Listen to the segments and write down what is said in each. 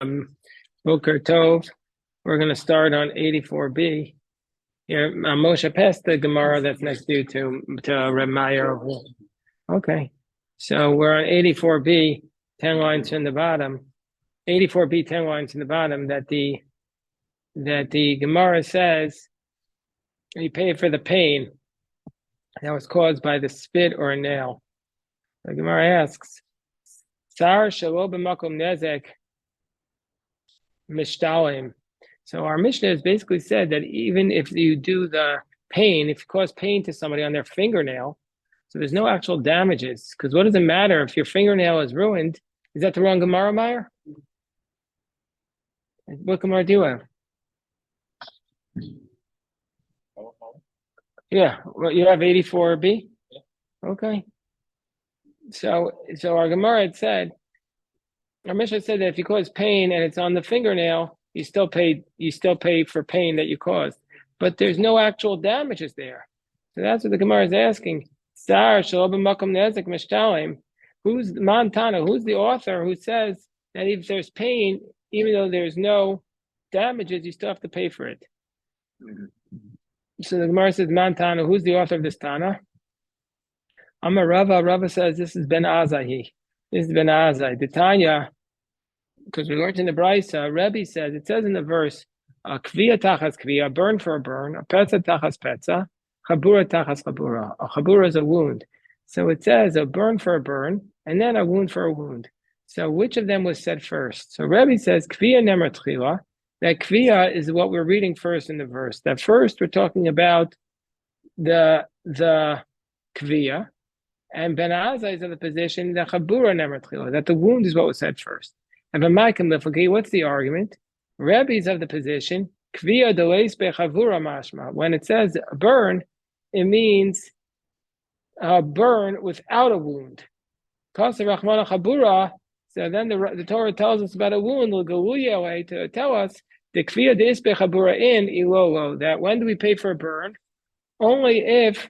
Boker Tov. We're going to start on 84b. Here, Moshe, pass the Gemara that's next to you to Reb Meir. Okay. So we're on 84b, 10 lines from the bottom. 84b, 10 lines from the bottom, that the Gemara says you pay for the pain that was caused by the spit or a nail. The Gemara asks, Sar shalo b'makom nezek mishtalim. So our Mishnah has basically said that even if you do the pain, if you cause pain to somebody on their fingernail, so there's no actual damages. Because what does it matter if your fingernail is ruined? Is that the wrong Gemara, Meyer? What Gemara do you have? Yeah, well, you have 84b? Okay. So our Gemara had said, our Mishnah said that if you cause pain and it's on the fingernail, you still pay for pain that you caused. But there's no actual damages there. So that's what the Gemara is asking. Sar shalob makom nezek mishtalim. Who's Montana? Who's the author who says that if there's pain, even though there's no damages, you still have to pay for it? So the Gemara says, Montana, who's the author of this Tana? Amar Rava. Rava says this is Ben Azai. This is Ben Azai. The Tanya, because we learned in the Brisa, Rebbe says, it says in the verse, Kviya tachas kviya, burn for a burn, a petza tachas petza, chabura tachas chabura. A chabura is a wound. So it says a burn for a burn, and then a wound for a wound. So which of them was said first? So Rebbe says, Kviya nemer tchila, that kviya is what we're reading first in the verse. That first we're talking about the kviya, and Ben Azai is in the position that chabura nemer tchila, that the wound is what was said first. And what's the argument? Rebbe's of the position, kviya deleis bechavura mashma. When it says burn, it means burn without a wound. Kasa rachmana chabura. So then the Torah tells us about a wound, to tell us the kviya deis bechavura in ilolo, that when do we pay for a burn? Only if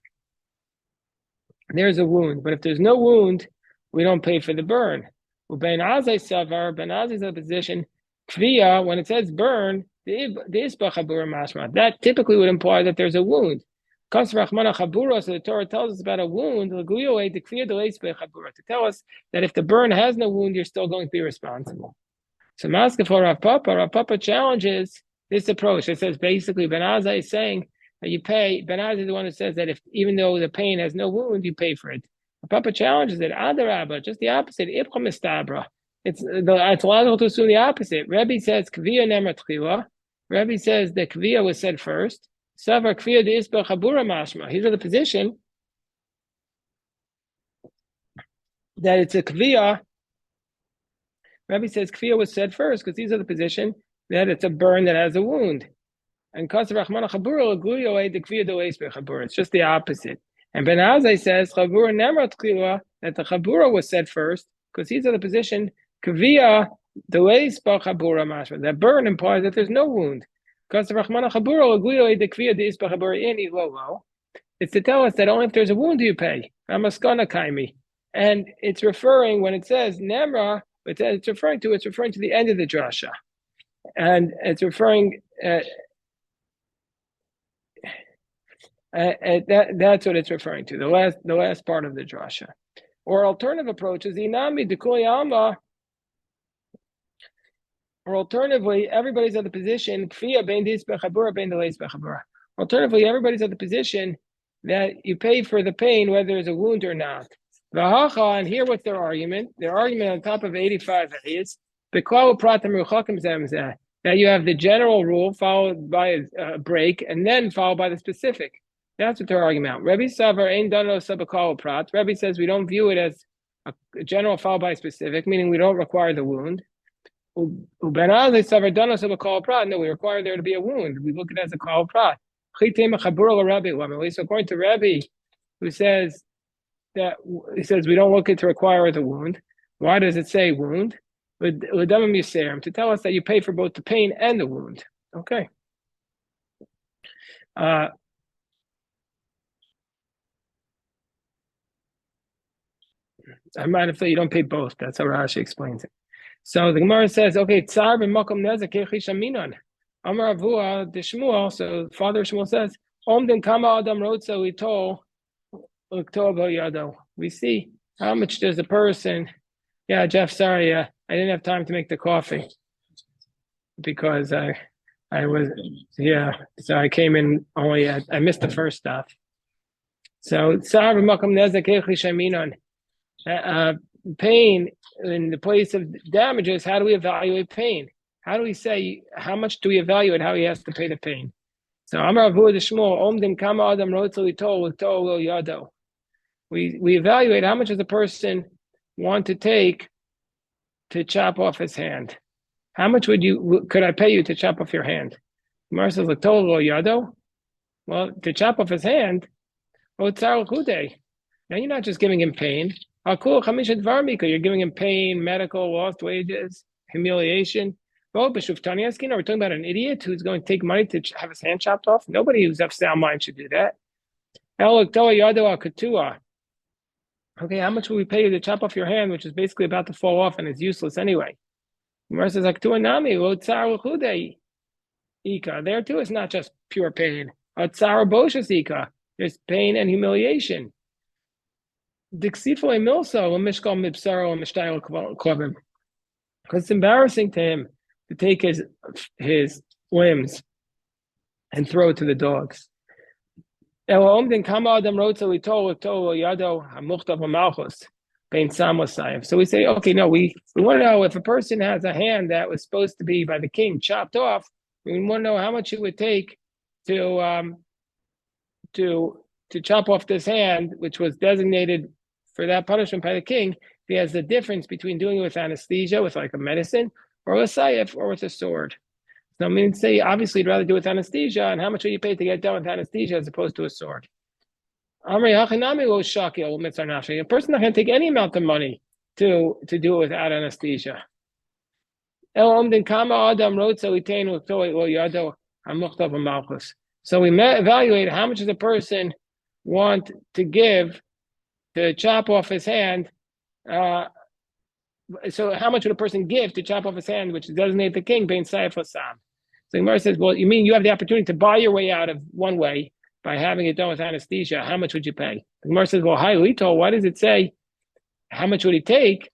there's a wound. But if there's no wound, we don't pay for the burn. Ben Azai Savar, Ben Azai's opposition, Kviya, when it says burn, that typically would imply that there's a wound. So the Torah tells us about a wound, to tell us that if the burn has no wound, you're still going to be responsible. So Maska for Rav Papa challenges this approach. It says basically Ben Azai is saying that you pay, Ben Azai is the one who says that if even though the pain has no wound, you pay for it. Papa challenges it. Adarabba, just the opposite. Ipcha mistabra. It's logical to assume the opposite. Rebbe says kviya nemer tchila. Rebbe says the kviya was said first. Savar kviya deisba chabura mashma. He's in the position that it's a kviya. Rebbe says kviya was said first because he's in the position that it's a burn that has a wound. And kasav rachmana chabura l'guyo the kviya deisba chabura. It's just the opposite. And Ben Azai says chabura nemer tchila, that the chabura was said first because he's in the position kviya delays chabura mashma. That burn implies that there's no wound. Because the rachmana chabura l'guyo the kviya deis chabura in ilolo. It's to tell us that only if there's a wound do you pay. Amaskana kaimi, and it's referring when it says nemra, it's referring to the end of the drasha, and it's referring. That's what it's referring to, the last part of the drasha. Or alternative approach is inami dekuliyama. Or alternatively, everybody's at the position kfiya bein dis bechabura bein deleis bechabura. Alternatively, everybody's at the position that you pay for the pain whether there's a wound or not. V'hacha, and here what's their argument? Their argument on top of 85 is beklalu pratam ruchakim zemzeh, that you have the general rule followed by a break and then followed by the specific. That's what they're arguing about. Rebbe Savar ein dano sabakal prat. Rebbe says we don't view it as a general followed by specific, meaning we don't require the wound. Ben Azai Savar dano sabakal prat. No, we require there to be a wound. We look at it as a kal prat. At least according to Rebbe, who says that we don't look at to require the wound. Why does it say wound? To tell us that you pay for both the pain and the wound. Okay. I might have thought you don't pay both. That's how Rashi explains it. So the Gemara says, okay, tsar b'makom nezek yechish aminon. Amar Avua the Shmuel. So Father Shmuel says, Omden kama adam rotza litol l'ktov yado. We see how much does a person. Yeah, Jeff. Sorry, I didn't have time to make the coffee because I was So I came in only. I missed the first stop. So tsar b'makom nezek yechish aminon. Pain in the place of damages. How do we evaluate pain? How do we say how much do we evaluate how he has to pay the pain? So Amar Avu the Shmuel Omdim Kama Adam Rotzali Tol Yado. We evaluate how much does a person want to take to chop off his hand. How much could I pay you to chop off your hand? Gemara says Tol Yado. Well, to chop off his hand, now you're not just giving him pain. You're giving him pain, medical, lost wages, humiliation. Are we talking about an idiot who's going to take money to have his hand chopped off? Nobody who's of sound mind should do that. Okay, how much will we pay you to chop off your hand, which is basically about to fall off and is useless anyway? There too, it's not just pure pain. There's pain and humiliation. Because it's embarrassing to him to take his limbs and throw it to the dogs. So we say, okay, no, we want to know if a person has a hand that was supposed to be by the king chopped off. We want to know how much it would take to chop off this hand, which was designated for that punishment by the king. If he has the difference between doing it with anesthesia, with like a medicine, or with saif, or with a sword. So I mean, say obviously you'd rather do it with anesthesia, and how much will you pay to get done with anesthesia as opposed to a sword? A person's not going to take any amount of money to do it without anesthesia. So we evaluate how much does a person want to give to chop off his hand. So how much would a person give to chop off his hand, which designates the king, bein saif osam? So Gemara says, well, you mean you have the opportunity to buy your way out of one way by having it done with anesthesia? How much would you pay? The Gemara says, well, hi, Lito, why does it say how much would he take?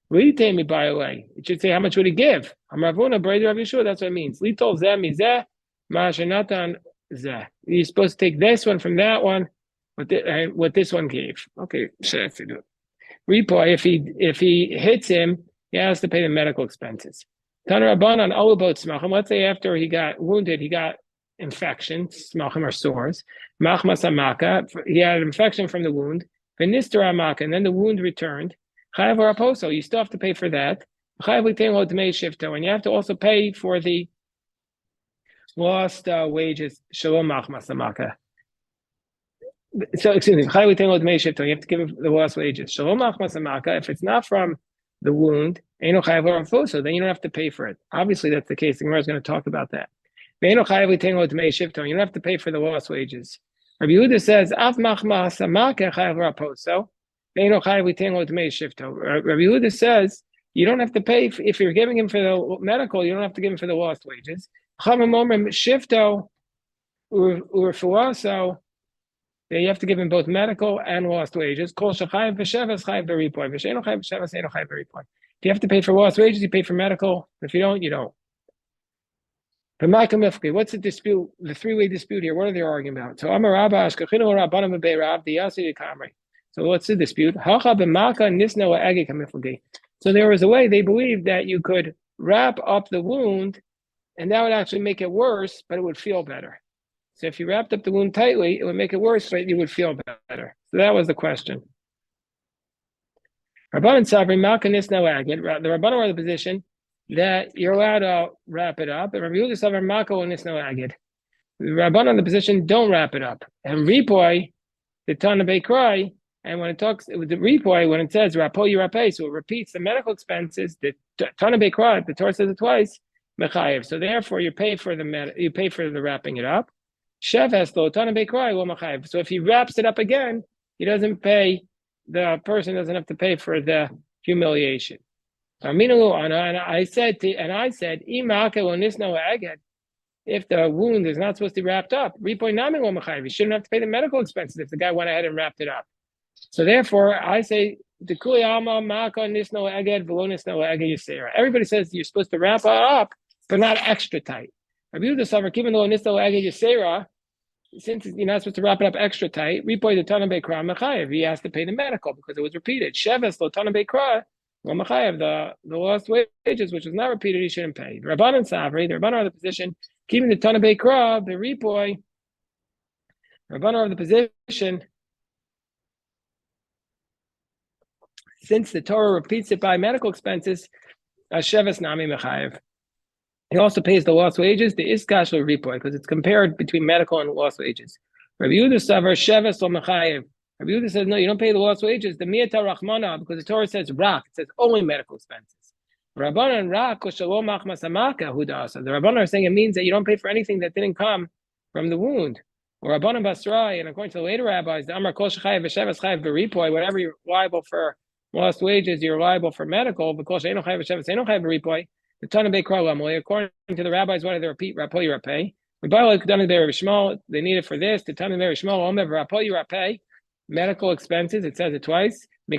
Really take me by away. It should say how much would he give? Amravuna, Brady Rav Yeshua, that's what it means. Lito zeh mizeh, ma'ashenatan zeh. You're supposed to take this one from that one, what this one gave. Okay, sure, if you do it. Repo, if he hits him, he has to pay the medical expenses. Tanaraban on boats smachim. Let's say after he got wounded, he got infection, smachim or sores. Machmas amaka, he had an infection from the wound. V'nister amaka, and then the wound returned. Chayav or aposo, you still have to pay for that. Chayav l'tein dmei shifto, and you have to also pay for the lost wages. Shalom machmas amaka. So excuse me, you have to give him the lost wages. If it's not from the wound, so then you don't have to pay for it. Obviously, that's the case. The Gemara is going to talk about that. You don't have to pay for the lost wages. Rabbi Yehuda says, Rabbi Yehuda says, you don't have to pay if you're giving him for the medical, you don't have to give him for the lost wages. You have to give him both medical and lost wages. If you have to pay for lost wages, you pay for medical. If you don't, you don't. What's the dispute? The three-way dispute here. What are they arguing about? So So what's the dispute? So there was a way they believed that you could wrap up the wound, and that would actually make it worse, but it would feel better. So if you wrapped up the wound tightly, it would make it worse, but you would feel better. So that was the question. Rabbanan Sabri Malkanis Nawagid. The Rabbanan were in the position that you're allowed to wrap it up. And Rabbi Yehuda Sabri Malko Nis Nawagid. The Rabbanan in the position don't wrap it up. And Ripoy, the Tana Beikrai, and when it talks with the Ripoy, when it says Rapo Yirapeh, so it repeats the medical expenses. The Tana Beikrai, the Torah says it twice, Mechayev. So therefore, you pay for the wrapping it up. So if he wraps it up again, he doesn't pay. The person doesn't have to pay for the humiliation. And I said, if the wound is not supposed to be wrapped up, you shouldn't have to pay the medical expenses if the guy went ahead and wrapped it up. So therefore, I say, everybody says you're supposed to wrap it up, but not extra tight. Even though since you're not supposed to wrap it up extra tight, he has to pay the medical because it was repeated. The lost wages, which was not repeated, he shouldn't pay. The Rabbanan Savri, the Rabbanan of the position, keeping the Tana Bekra, the Ripoy, Rabbanan of the position, since the Torah repeats it by medical expenses, Sheves Nami Mechayev. He also pays the lost wages, the Iskash or Ripoy, because it's compared between medical and lost wages. Rabbi Yehuda Savar Sheves or Mechayev. Rabbi Yehuda says, no, you don't pay the lost wages. The Miyata Rachmana, because the Torah says Rak, it says only medical expenses. Rabbanan Rak, Shalom Achmas Amaka, Hudasa. The Rabbanan are saying it means that you don't pay for anything that didn't come from the wound. Or Rabbanan Basrai, and according to the later rabbis, the Amar Kol Shechayev V'Sheves Chayev V'Ripoy, whatever you're liable for lost wages, you're liable for medical, because Sheino Chayev V'Sheves Sheino Chayev V'Ripoy. The Tana Bekra Lamoli, according to the rabbis, what do they repeat? Rapoy Rapay. They need it for this. The Tana Beri Shmuel Omer Rapoy Rapay. Medical expenses, it says it twice. So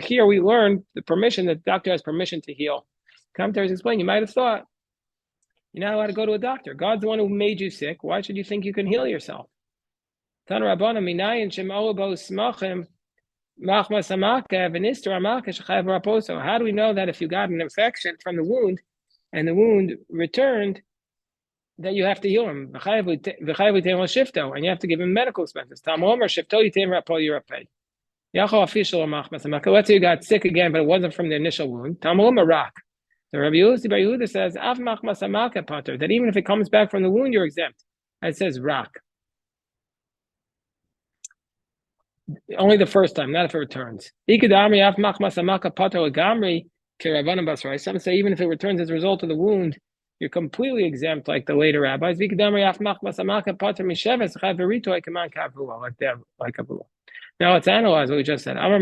here we learn the permission that the doctor has permission to heal. Commentaries explain, you might have thought you're not allowed to go to a doctor. God's the one who made you sick. Why should you think you can heal yourself? How do we know that if you got an infection from the wound and the wound returned, that you have to heal him? And you have to give him medical expenses. Let's say you got sick again, but it wasn't from the initial wound. The Rabbi Yehuda says, that even if it comes back from the wound, you're exempt. It says rak. Only the first time, not if it returns. Some say even if it returns as a result of the wound, you're completely exempt, like the later rabbis. Like now let's analyze what we just said. I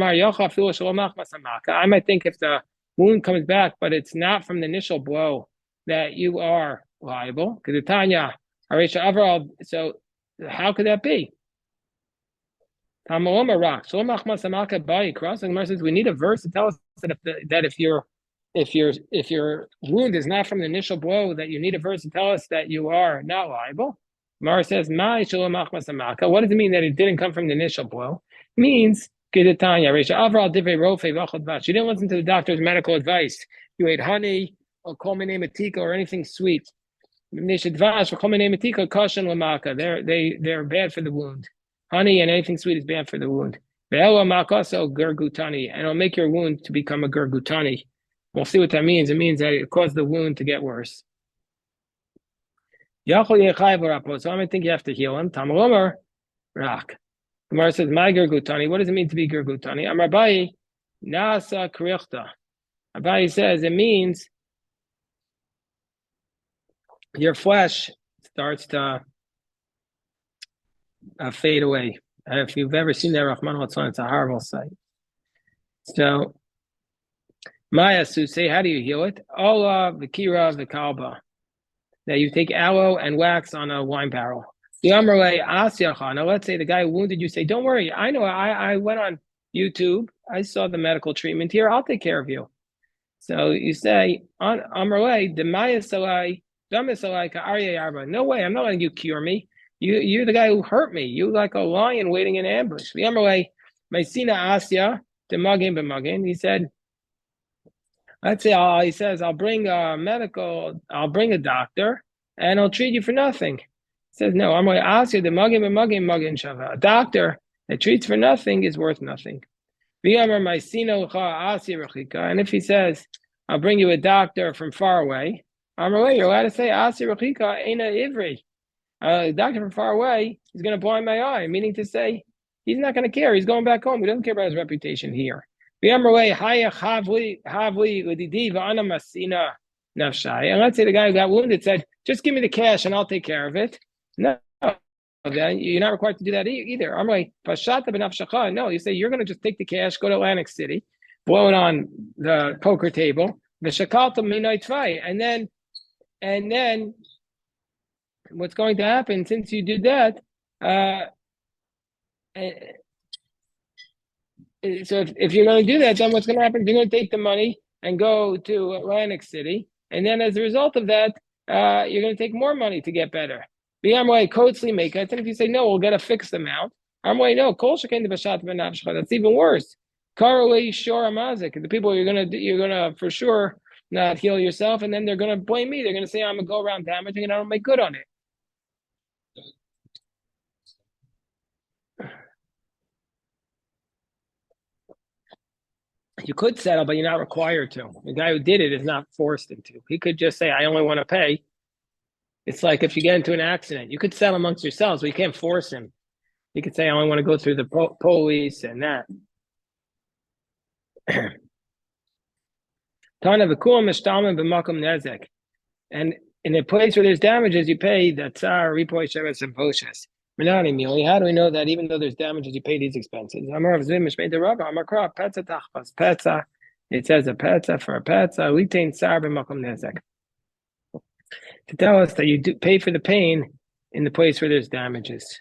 might think if the wound comes back, but it's not from the initial blow, that you are liable. So how could that be? We need a verse to tell us that if your wound is not from the initial blow, that you need a verse to tell us that you are not liable. Mara says, what does it mean that it didn't come from the initial blow? It means you didn't listen to the doctor's medical advice. You ate honey or kolmei or anything sweet. They're bad for the wound. Honey and anything sweet is bad for the wound. And it'll make your wound to become a gergutani. We'll see what that means. It means that it caused the wound to get worse. So I think you have to heal him. Tamalomer, rak. Gemara says, my gergutani. What does it mean to be gergutani? Am Rabbi nasa krichta. Rabbi says it means your flesh starts to fade away. If you've ever seen that, Rahman al-Tzlan, it's a horrible sight. So, Maya say, how do you heal it? Ola, Vikira, Vikalba. That you take aloe and wax on a wine barrel. Now, let's say the guy who wounded you say, don't worry, I know, I went on YouTube, I saw the medical treatment here, I'll take care of you. So you say, no way, I'm not letting you cure me. You're the guy who hurt me. You're like a lion waiting in ambush. He said, let's say, he says, I'll bring a doctor, and I'll treat you for nothing. He says, no, I'm going to ask you, a doctor that treats for nothing is worth nothing. And if he says, I'll bring you a doctor from far away, you're allowed to say, the doctor from far away is going to blind my eye, meaning to say, he's not going to care. He's going back home. He doesn't care about his reputation here. And let's say the guy who got wounded said, just give me the cash and I'll take care of it. No, then you're not required to do that either. No, you say you're going to just take the cash, go to Atlantic City, blow it on the poker table. And then what's going to happen since you did that? So if you're going to do that, then what's going to happen? You're going to take the money and go to Atlantic City, and then as a result of that, you're going to take more money to get better. I think if you say no, we'll get a fixed amount. No, that's even worse. The people you're gonna for sure not heal yourself, and then they're gonna blame me. They're gonna say I'm gonna go around damaging and I don't make good on it. You could settle, but you're not required to. The guy who did it is not forced into. He could just say, I only want to pay. It's like if you get into an accident, you could settle amongst yourselves, but you can't force him. You could say, I only want to go through the police and that. And in a place where there's damages, you pay the tsar, ripoy, sheves, and poshes. How do we know that even though there's damages, you pay these expenses? It says a petza for a petza. We take tsar b'makom nezek. To tell us that you do pay for the pain in the place where there's damages.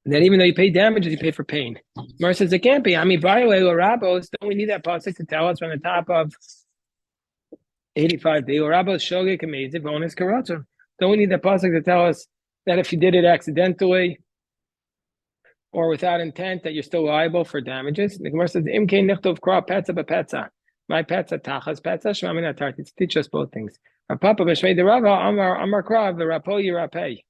That even though you pay damages, you pay for pain. Mar says it can't be. I mean, by the way, Rabos, don't we need that pasuk to tell us from the top of 85 day? Rabos shogek amazing bonus karatza. Don't we need that pasuk to tell us that if you did it accidentally or without intent, that you're still liable for damages? The Gemara says, "Im kein nichtov kra petza bepetza." My petza tachas petza shmamina tarti. To teach us both things. Our papa b'shmei the Rava amar krav v'rapo yirapei.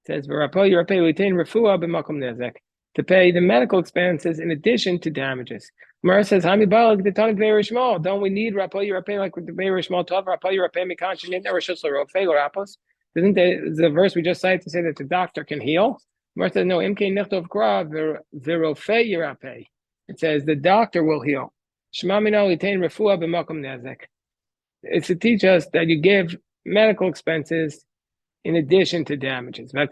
Says v'rapo yirapei l'itein refuah b'makom nezek, to pay the medical expenses in addition to damages. Gemara says, "Hami balag the tonic ve'rishmal." Don't we need rapo yirapei like with the ve'rishmal tov? Rapo yirapei mikanchin nitna rishus l'rofei l'rapos. Isn't the verse we just cited to say that the doctor can heal? Gemara says, no. Imkei nichtov kra v'rofei yirapei. It says the doctor will heal. Shema mina l'itein refuah b'makom nezek. It's to teach us that you give medical expenses in addition to damages. So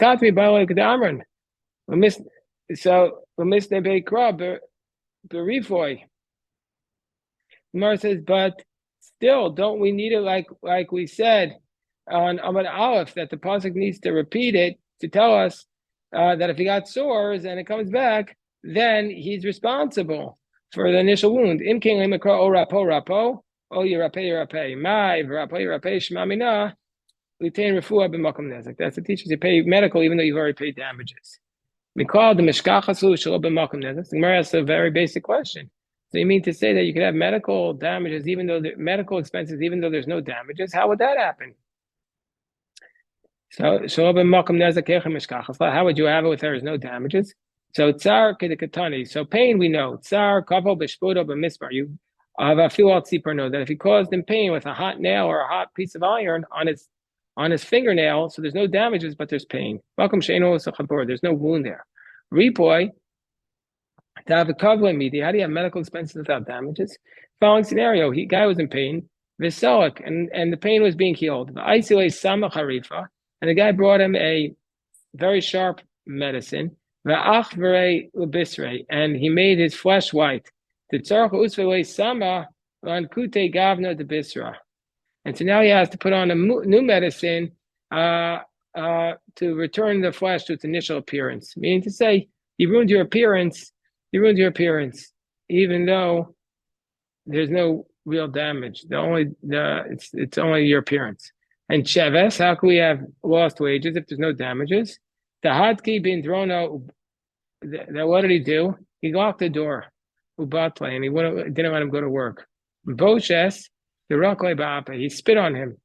Gemara says, but still, don't we need it like we said on Amad Aleph, that the pasuk needs to repeat it to tell us that if he got sores and it comes back, then he's responsible for the initial wound. Im king lemakra o rapo o yirapei my rapo yirapei shmamina. That's the teachers. You pay medical even though you've already paid damages. We call the mishkachasu. The Gemara asks a very basic question. So you mean to say that you could have medical damages even though medical expenses even though there's no damages? How would that happen? So how would you have it if there is no damages? So tsar kedekatani. So pain we know. Tsar kavo b'shpudo b'misbar. You have a few know that if he caused him pain with a hot nail or a hot piece of iron on his fingernail, so there's no damages, but there's pain. There's no wound there. Ripoy, to have a covenant meeting, how do you have medical expenses without damages? Following scenario, guy was in pain, Viselik, and the pain was being healed. And the guy brought him a very sharp medicine, and he made his flesh white. And so now he has to put on a new medicine to return the flesh to its initial appearance. Meaning to say, you ruined your appearance, even though there's no real damage. It's only your appearance. And Sheves, how can we have lost wages if there's no damages? The Hadki being thrown out, what did he do? He locked the door, Ubatle, and he didn't let him go to work. Boshes, he spit on him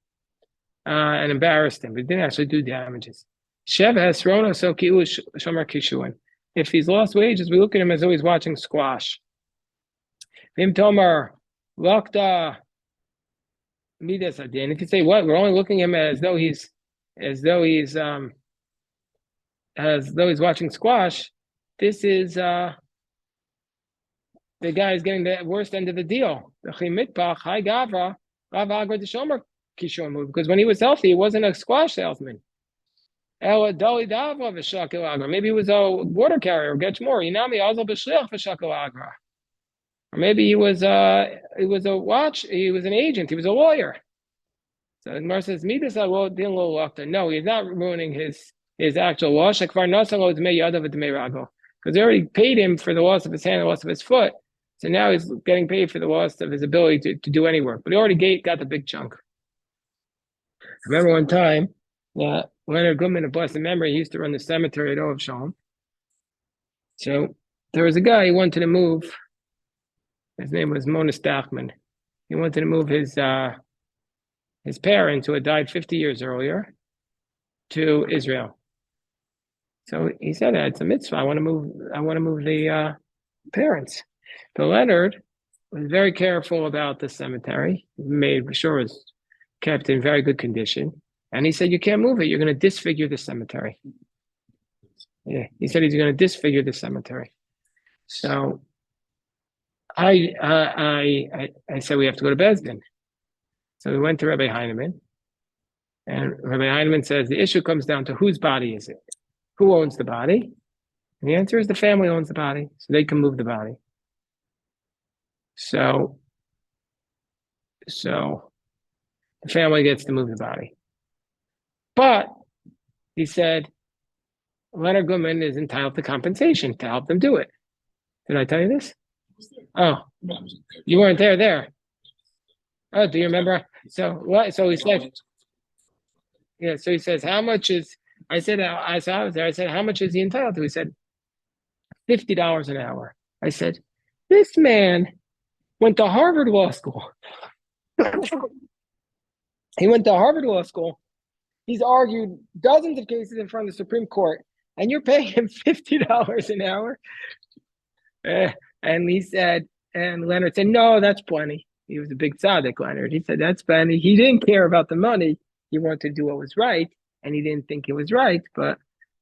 and embarrassed him, but didn't actually do damages. Sheves, Rona, so Shomer Kishuan. If he's lost wages, we look at him as though he's watching squash. Vim Tomar, Lakta Midas Adin. If you say what, we're only looking at him as though he's watching squash. This is the guy is getting the worst end of the deal. Because when he was healthy, he wasn't a squash salesman. Maybe he was a water carrier, gets more. Or maybe he was a watch, he was an agent, he was a lawyer. So the Gemara says, Midas no, he's not ruining his actual loss. Because they already paid him for the loss of his hand, the loss of his foot. So now he's getting paid for the loss of his ability to do any work. But he already got the big chunk. I remember one time, Leonard Goodman of blessed memory, he used to run the cemetery at Oav Shalom. So there was a guy, he wanted to move. His name was Mona Stachman. He wanted to move his parents, who had died 50 years earlier, to Israel. So he said, "It's a mitzvah. I want to move the parents." But Leonard was very careful about the cemetery. Made sure it was kept in very good condition. And he said, "You can't move it. You're going to disfigure the cemetery." Yeah, he said he's going to disfigure the cemetery. So I said we have to go to Beis Din. So we went to Rabbi Heinemann, and Rabbi Heinemann says the issue comes down to whose body is it? Who owns the body? And the answer is the family owns the body, so they can move the body. So the family gets to move the body. But he said Leonard Goodman is entitled to compensation to help them do it. Did I tell you this? Oh, you weren't there. Oh, do you remember? So what? So he said, yeah. So he says, how much is? I said, I was there. I said, how much is he entitled to? He said, $50 an hour. I said, this man went to Harvard Law School. He went to Harvard Law School. He's argued dozens of cases in front of the Supreme Court, and you're paying him $50 an hour. And he said, and Leonard said, no, that's plenty. He was a big tzaddik, Leonard. He said, that's plenty. He didn't care about the money. He wanted to do what was right, and he didn't think it was right. But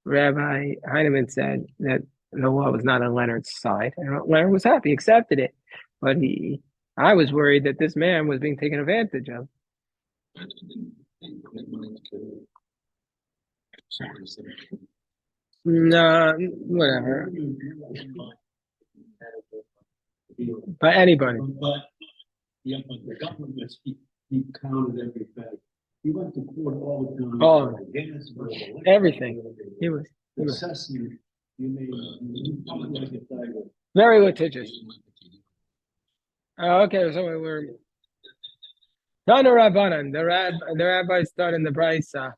Rabbi Heinemann said that the law was not on Leonard's side. And Leonard was happy, accepted it. But I was worried that this man was being taken advantage of. No, whatever. By anybody. But the government, he counted everything. He went to court all the time. Oh, everything. He was very litigious. Okay, so we're Tana Rabbanan. The rabbis start in the Brisa.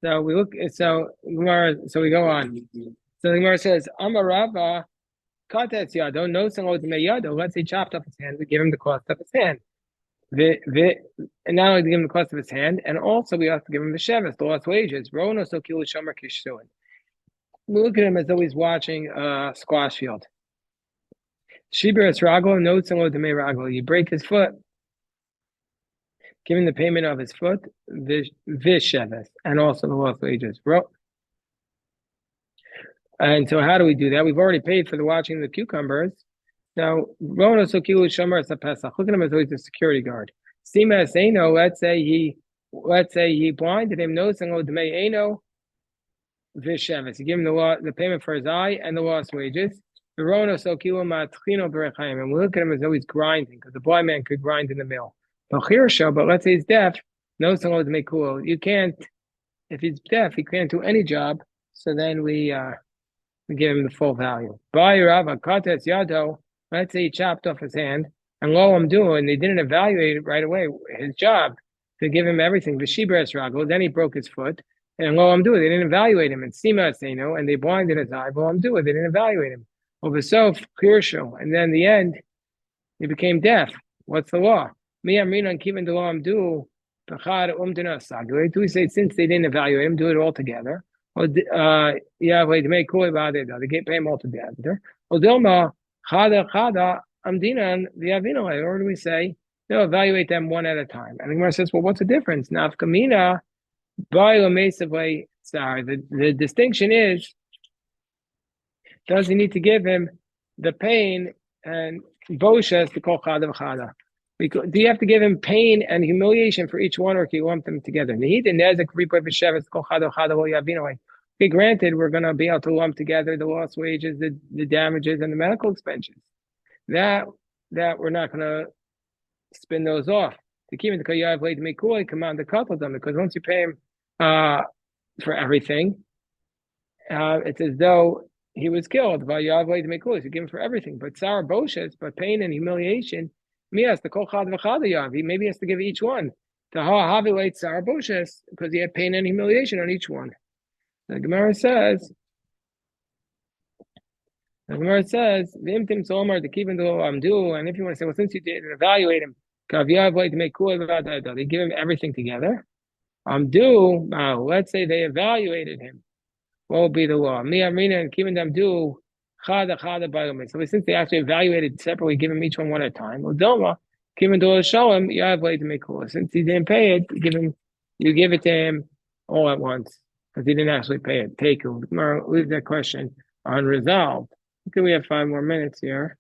So we look. So we go on. So the Gemara says, "Amar Rava, katetz yado, no sangot meyado." Let's say chopped off his hand. We give him the cost of his hand. And not only to give him the cost of his hand, and also we have to give him the shevis, the lost wages. Rono so kilu shomer kishsuin. We look at him as though he's watching a squash field. Shibiras raglo, no sangot demei raglo. You break his foot, give him the payment of his foot, vishevis, and also the lost wages. And so how do we do that? We've already paid for the watching the cucumbers. Now, Rono Sokilu Shomer Pesach. Look at him as though he's a security guard. Sima Eno, let's say he blinded him, no sango dmei eno vishevis. He gave him the payment for his eye and the lost wages. The Rono Sokilu Matchino Berechayim. And we look at him as though he's grinding, because the blind man could grind in the mill. But let's say he's deaf, no sango dmei kulo. You can't, if he's deaf, he can't do any job. So then we give him the full value. By Rava Katetz Yado. Let's say he chopped off his hand, and lo amdu, and they didn't evaluate it right away, his job, to give him everything. V'shibras rago, then he broke his foot, and lo amdu, they didn't evaluate him. And sima aseno, and they blinded his eye. Lo amdu, they didn't evaluate him. Ovasof kirsho, and then in the end, he became deaf. What's the law? Mi amrinan kiven de lo amdu, pachad umdina sagre. Do we say since they didn't evaluate him, do it all together? Yeah, wait, to make cool about it. They pay him all together. Odilma. Chada amdinan v'avinolay. Or do we say no? Evaluate them one at a time. And the Gemara says, well, what's the difference? Nafkamina ba'ilomesavay. Sorry, the distinction is, does he need to give him the pain and boshas to call chada v'chada? Do you have to give him pain and humiliation for each one, or can you lump them together? Okay, granted, we're going to be able to lump together the lost wages, the damages, and the medical expenses. That we're not going to spin those off. To keep it, because you have to make cool, come out the couple them, because once you pay him for everything, it's as though he was killed. But you have to make cool, you give him for everything. But Sarah Boshes, but pain and humiliation, me has to call Chad V'Chad he maybe has to give each one. To Havilate Sarah Boshes, because he had pain and humiliation on each one. The Gemara says, V'imtim Somar to keep him to Amdu, and if you want to say, well, since you didn't evaluate him, Kav to make cool, they give him everything together. Let's say they evaluated him. What will be the law? Me Amrina and keeping them do chada biomis. So since they actually evaluated separately, give him each one at a time. Udoma, keeping do show him, you have way to make cool. Since he didn't pay it, you give it to him all at once. Because he didn't actually pay it. Take it. Leave that question unresolved. Okay, we have 5 more minutes here.